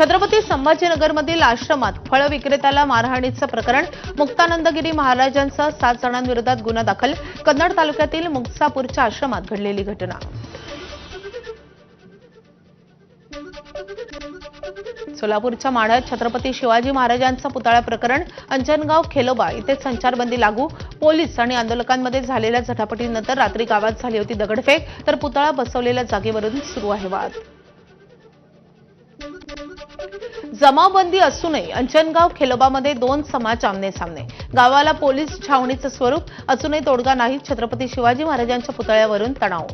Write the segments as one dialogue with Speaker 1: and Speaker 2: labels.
Speaker 1: छत्रपती संभाजीनगरमधील आश्रमात फळ विक्रेत्याला मारहाणीचं प्रकरण, मुक्तानंदगिरी महाराजांसह 7 जणांविरोधात गुन्हा दाखल. कन्नड तालुक्यातील मुक्सापूरच्या आश्रमात घडलेली घटना. सोलापूरच्या माढ्यात छत्रपती शिवाजी महाराजांचा पुतळा प्रकरण, अंजनगाव खेलोबा इथे संचारबंदी लागू. पोलीस आणि आंदोलकांमध्ये झालेल्या झटापटीनंतर रात्री गावात झाली होती दगडफेक, तर पुतळा बसवलेल्या जागेवरून सुरू आहे वाद. जमावबंदी असूनही अंजनगाव खेलोबामध्ये 2 समाज आमने-सामने. गावाला पोलीस छावणीचं स्वरूप असूनही तोडगा नाही. छत्रपती शिवाजी महाराजांच्या पुतळ्यावरून तणाव.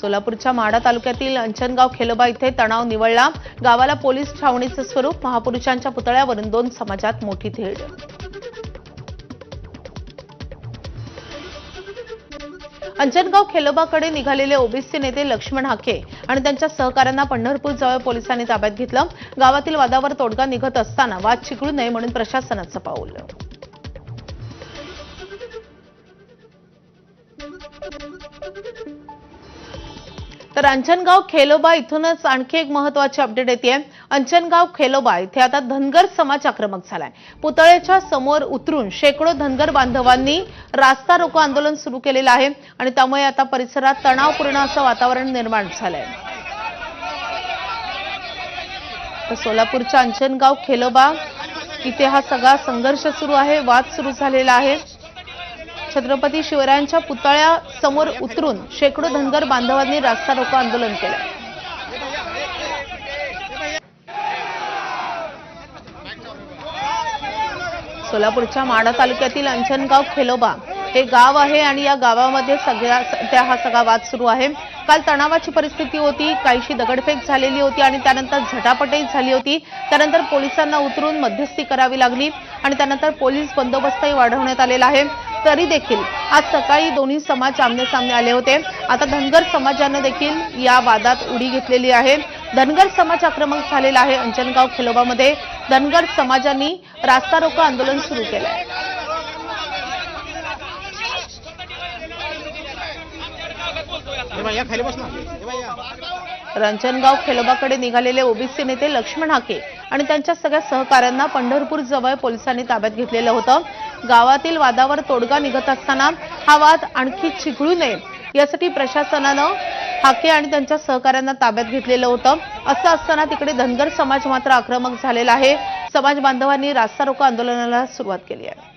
Speaker 1: सोलापूरच्या माढा तालुक्यातील अंजनगाव खेलोबा इथे तणाव निवळला. गावाला पोलीस छावणीचं स्वरूप. महापुरुषांच्या पुतळ्यावरून 2 समाजात मोठी तेढ. अंजनगाव खेलोबाकडे निघालेले ओबीसी नेते लक्ष्मण हाके आणि त्यांच्या सहकाऱ्यांना पंढरपूर जवळ पोलिसांनी ताब्यात घेतलं. गावातील वादावर तोडगा निघत असताना वाद चिघळू नये म्हणून प्रशासनाचं पाऊल. तर अंजनगाव खेलोबा इथूनच आणखी एक महत्त्वाची अपडेट येते. अंजनगाव खेलोबा इथे आता धनगर समाज आक्रमक झालाय. पुतळ्याच्या समोर उतरून शेकडो धनगर बांधवांनी रास्ता रोको आंदोलन सुरू केलेलं आहे आणि त्यामुळे आता परिसरात तणावपूर्ण असं वातावरण निर्माण झालंय. तर सोलापूरच्या अंजनगाव खेलोबा इथे हा सगळा संघर्ष सुरू आहे, वाद सुरू झालेला आहे. छत्रपती शिवरायांच्या पुतळ्यासमोर उतरून शेकडो धनगर बांधवांनी रास्ता रोको आंदोलन केलं. सोलापूरच्या माढा तालुक्यातील अंजनगाव खेलोबा हे गाव आहे आणि या गावामध्ये सध्या हा सगळा वाद सुरू आहे. काल तणावाची परिस्थिती होती, काहीशी दगडफेक झालेली होती आणि त्यानंतर झटापटही झाली होती. त्यानंतर पोलिसांना उतरून मध्यस्थी करावी लागली आणि त्यानंतर पोलीस बंदोबस्तही वाढवण्यात आलेला आहे. तरी देखील आज सकाळी दोन्ही समाज आमने-सामने आले होते. आता धनगर समाजाने देखील या वादात उडी घेतलेली आहे. धनगर समाज आक्रमक झालेला आहे. अंजनगाव खेलोबामध्ये धनगर समाजांनी रास्ता रोको आंदोलन सुरू केलंय. अंजनगाव खेलोबाकडे निघालेले ओबीसी नेते लक्ष्मण हाके आणि त्यांच्या सगळ्या सहकाऱ्यांना पंढरपूर जवळ पोलिसांनी ताब्यात घेतलेलं होतं. गावातील वादावर तोडगा निघत असताना हा वाद आणखी चिघळू नये यासाठी प्रशासनानं हाके आणि त्यांच्या सहकाऱ्यांना ताब्यात घेतलेलं होतं. असं असताना तिकडे धनगर समाज मात्र आक्रमक झालेला आहे. समाज बांधवांनी रास्ता रोको आंदोलनाला सुरुवात केली आहे.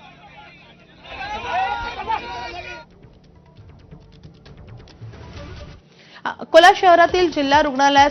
Speaker 1: अकोला शहरातील जिल्हा रुग्णालयात